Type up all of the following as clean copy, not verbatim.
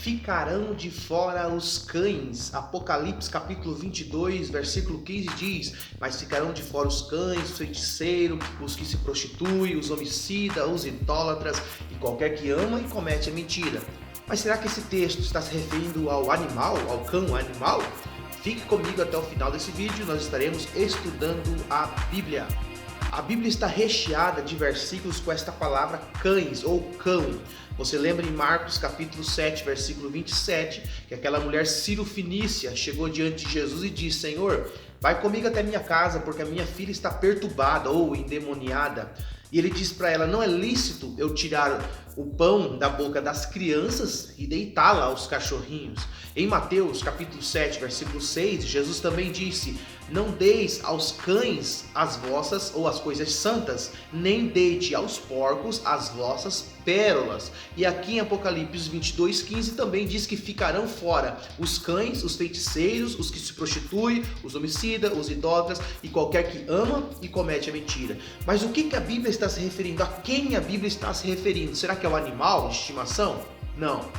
ficarão de fora os cães. Apocalipse capítulo 22, versículo 15 diz: mas ficarão de fora os cães, os feiticeiros, os que se prostituem, os homicidas, os idólatras e qualquer que ama e comete a mentira. Mas será que esse texto está se referindo ao animal, ao cão animal? Fique comigo até o final desse vídeo, nós estaremos estudando a Bíblia. A Bíblia está recheada de versículos com esta palavra cães ou cão. Você lembra em Marcos capítulo 7, versículo 27, que aquela mulher Ciro-Fenícia chegou diante de Jesus e disse: Senhor, vai comigo até minha casa, porque a minha filha está perturbada ou endemoniada. E ele diz para ela: não é lícito eu tirar o pão da boca das crianças e deitá-la aos cachorrinhos. Em Mateus capítulo 7, versículo 6, Jesus também disse: não deis aos cães as vossas ou as coisas santas, nem deite aos porcos as vossas pérolas. E aqui em Apocalipse 22, 15 também diz que ficarão fora os cães, os feiticeiros, os que se prostituem, os homicidas, os idólatras e qualquer que ama e comete a mentira. Mas o que a Bíblia está se referindo? A quem a Bíblia está se referindo? Será que é o animal de estimação? Não.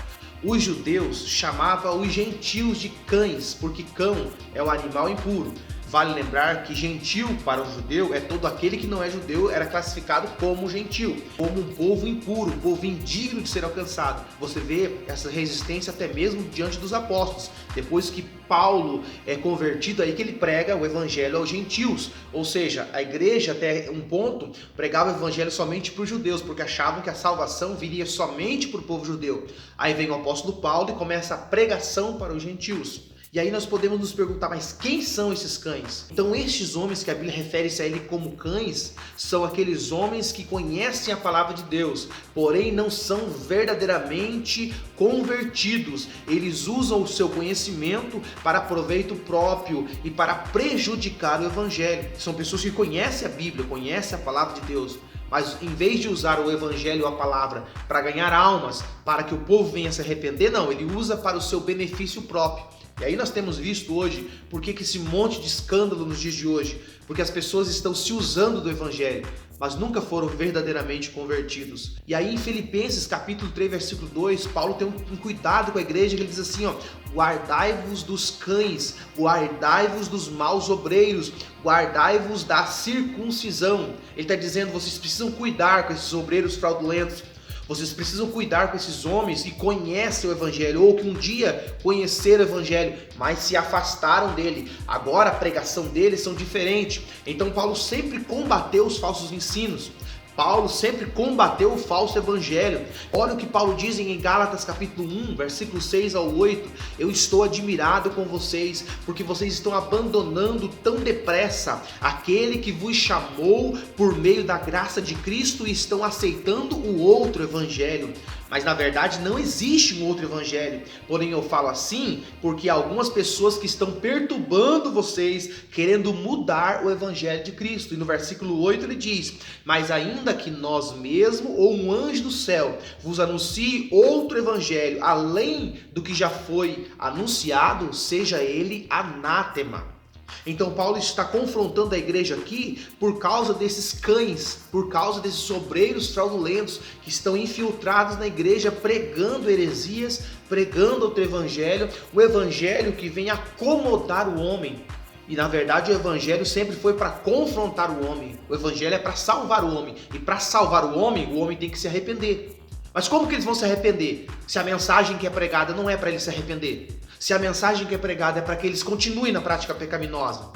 Os judeus chamavam os gentios de cães, porque cão é um animal impuro. Vale lembrar que gentil para o judeu é todo aquele que não é judeu, era classificado como gentil, como um povo impuro, um povo indigno de ser alcançado. Você vê essa resistência até mesmo diante dos apóstolos. Depois que Paulo é convertido, aí que ele prega o evangelho aos gentios. Ou seja, a igreja até um ponto pregava o evangelho somente para os judeus, porque achavam que a salvação viria somente para o povo judeu. Aí vem o apóstolo Paulo e começa a pregação para os gentios. E aí nós podemos nos perguntar, mas quem são esses cães? Então estes homens que a Bíblia refere-se a ele como cães, são aqueles homens que conhecem a palavra de Deus, porém não são verdadeiramente convertidos. Eles usam o seu conhecimento para proveito próprio e para prejudicar o evangelho. São pessoas que conhecem a Bíblia, conhecem a palavra de Deus, mas em vez de usar o evangelho, a palavra, para ganhar almas, para que o povo venha se arrepender, não, ele usa para o seu benefício próprio. E aí nós temos visto hoje por que esse monte de escândalo nos dias de hoje, porque as pessoas estão se usando do evangelho, mas nunca foram verdadeiramente convertidos. E aí em Filipenses capítulo 3, versículo 2, Paulo tem um cuidado com a igreja, que ele diz assim, guardai-vos dos cães, guardai-vos dos maus obreiros, guardai-vos da circuncisão. Ele está dizendo, vocês precisam cuidar com esses obreiros fraudulentos. Vocês precisam cuidar com esses homens que conhecem o evangelho, ou que um dia conheceram o evangelho, mas se afastaram dele. Agora a pregação deles são diferentes. Então Paulo sempre combateu os falsos ensinos. Paulo sempre combateu o falso evangelho. Olha o que Paulo diz em Gálatas capítulo 1, versículo 6 ao 8. Eu estou admirado com vocês, porque vocês estão abandonando tão depressa aquele que vos chamou por meio da graça de Cristo e estão aceitando o outro evangelho. Mas na verdade não existe um outro evangelho. Porém eu falo assim porque há algumas pessoas que estão perturbando vocês, querendo mudar o evangelho de Cristo. E no versículo 8 ele diz: mas ainda que nós mesmos ou um anjo do céu vos anuncie outro evangelho além do que já foi anunciado, seja ele anátema. Então Paulo está confrontando a igreja aqui por causa desses cães, por causa desses obreiros fraudulentos que estão infiltrados na igreja pregando heresias, pregando outro evangelho, o evangelho que vem acomodar o homem. E na verdade o evangelho sempre foi para confrontar o homem, o evangelho é para salvar o homem, e para salvar o homem tem que se arrepender. Mas como que eles vão se arrepender se a mensagem que é pregada não é para eles se arrepender? Se a mensagem que é pregada é para que eles continuem na prática pecaminosa?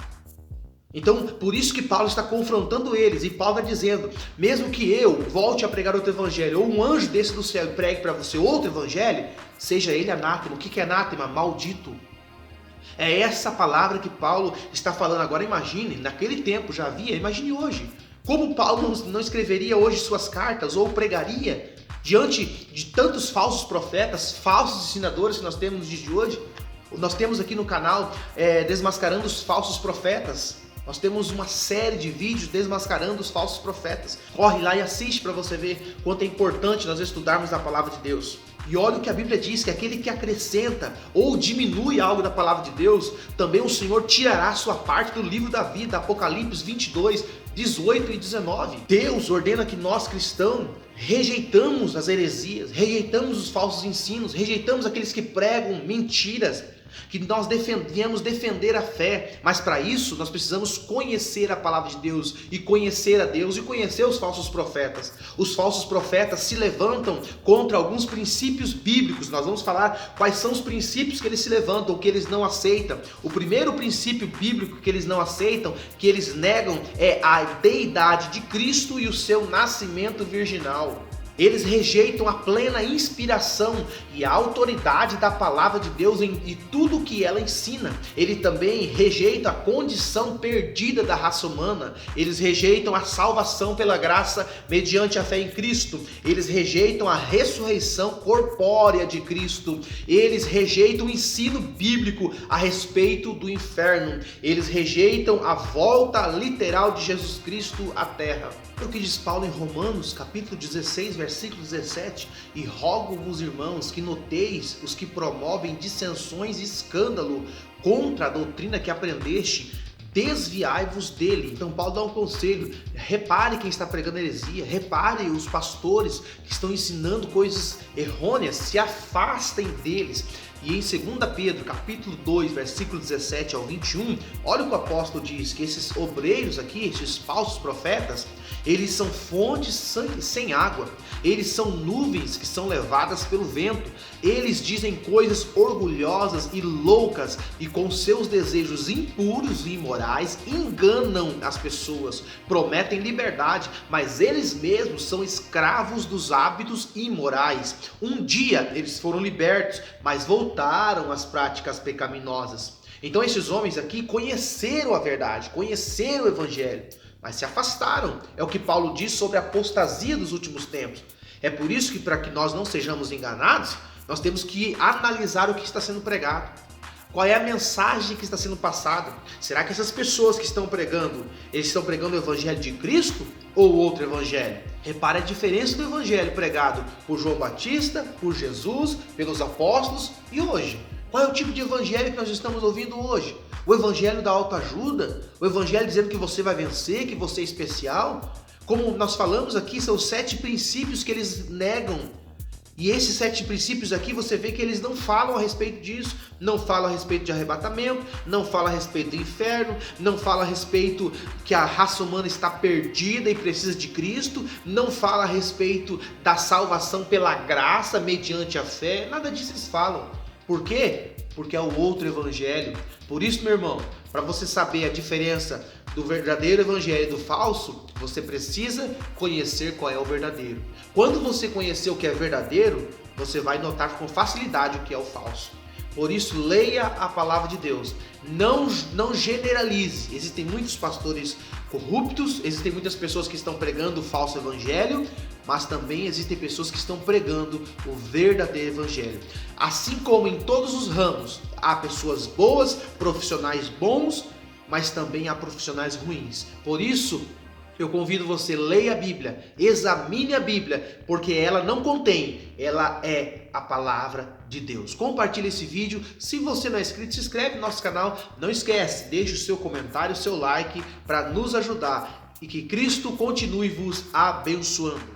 Então, por isso que Paulo está confrontando eles, e Paulo está dizendo, mesmo que eu volte a pregar outro evangelho, ou um anjo desse do céu e pregue para você outro evangelho, seja ele anátema. O que é anátema? Maldito. É essa palavra que Paulo está falando agora. Imagine, naquele tempo já havia, imagine hoje. Como Paulo não escreveria hoje suas cartas, ou pregaria diante de tantos falsos profetas, falsos ensinadores que nós temos nos dias de hoje? Nós temos aqui no canal Desmascarando os Falsos Profetas. Nós temos uma série de vídeos desmascarando os falsos profetas. Corre lá e assiste para você ver quanto é importante nós estudarmos a palavra de Deus. E olha o que a Bíblia diz, que aquele que acrescenta ou diminui algo da palavra de Deus, também o Senhor tirará a sua parte do livro da vida. Apocalipse 22, 18 e 19. Deus ordena que nós cristãos rejeitamos as heresias, rejeitamos os falsos ensinos, rejeitamos aqueles que pregam mentiras, que nós viemos defender a fé, mas para isso nós precisamos conhecer a palavra de Deus e conhecer a Deus e conhecer os falsos profetas. Os falsos profetas se levantam contra alguns princípios bíblicos. Nós vamos falar quais são os princípios que eles se levantam, que eles não aceitam. O primeiro princípio bíblico que eles não aceitam, que eles negam, é a deidade de Cristo e o seu nascimento virginal. Eles rejeitam a plena inspiração e a autoridade da palavra de Deus e tudo o que ela ensina. Ele também rejeita a condição perdida da raça humana. Eles rejeitam a salvação pela graça mediante a fé em Cristo. Eles rejeitam a ressurreição corpórea de Cristo. Eles rejeitam o ensino bíblico a respeito do inferno. Eles rejeitam a volta literal de Jesus Cristo à terra. É o que diz Paulo em Romanos, capítulo 16, versículo 17. E rogo-vos, irmãos, que noteis os que promovem dissensões e escândalo contra a doutrina que aprendeste, desviai-vos dele. Então Paulo dá um conselho: repare quem está pregando heresia, repare os pastores que estão ensinando coisas errôneas, se afastem deles. E em 2 Pedro, capítulo 2, versículo 17 ao 21, olha o que o apóstolo diz, que esses obreiros aqui, esses falsos profetas, eles são fontes sem água, eles são nuvens que são levadas pelo vento, eles dizem coisas orgulhosas e loucas e com seus desejos impuros e imorais enganam as pessoas, prometem liberdade, mas eles mesmos são escravos dos hábitos imorais. Um dia eles foram libertos, mas voltaram às práticas pecaminosas. Então esses homens aqui conheceram a verdade, conheceram o evangelho, mas se afastaram. É o que Paulo diz sobre a apostasia dos últimos tempos. É por isso que, para que nós não sejamos enganados, nós temos que analisar o que está sendo pregado. Qual é a mensagem que está sendo passada? Será que essas pessoas que estão pregando, eles estão pregando o evangelho de Cristo ou outro evangelho? Repare a diferença do evangelho pregado por João Batista, por Jesus, pelos apóstolos e hoje. Qual é o tipo de evangelho que nós estamos ouvindo hoje? O evangelho da autoajuda? O evangelho dizendo que você vai vencer, que você é especial? Como nós falamos aqui, são 7 princípios que eles negam. E esses 7 princípios aqui, você vê que eles não falam a respeito disso, não falam a respeito de arrebatamento, não falam a respeito do inferno, não falam a respeito que a raça humana está perdida e precisa de Cristo, não falam a respeito da salvação pela graça mediante a fé, nada disso eles falam. Por quê? Porque é o outro evangelho. Por isso, meu irmão, para você saber a diferença do verdadeiro evangelho e do falso, você precisa conhecer qual é o verdadeiro. Quando você conhecer o que é verdadeiro, você vai notar com facilidade o que é o falso. Por isso, leia a palavra de Deus. Não generalize. Existem muitos pastores corruptos, existem muitas pessoas que estão pregando o falso evangelho, mas também existem pessoas que estão pregando o verdadeiro evangelho. Assim como em todos os ramos, há pessoas boas, profissionais bons, mas também há profissionais ruins. Por isso, eu convido você, leia a Bíblia, examine a Bíblia, porque ela não contém, ela é a palavra de Deus. Compartilhe esse vídeo. Se você não é inscrito, se inscreve no nosso canal. Não esquece, deixe o seu comentário, o seu like para nos ajudar. E que Cristo continue vos abençoando.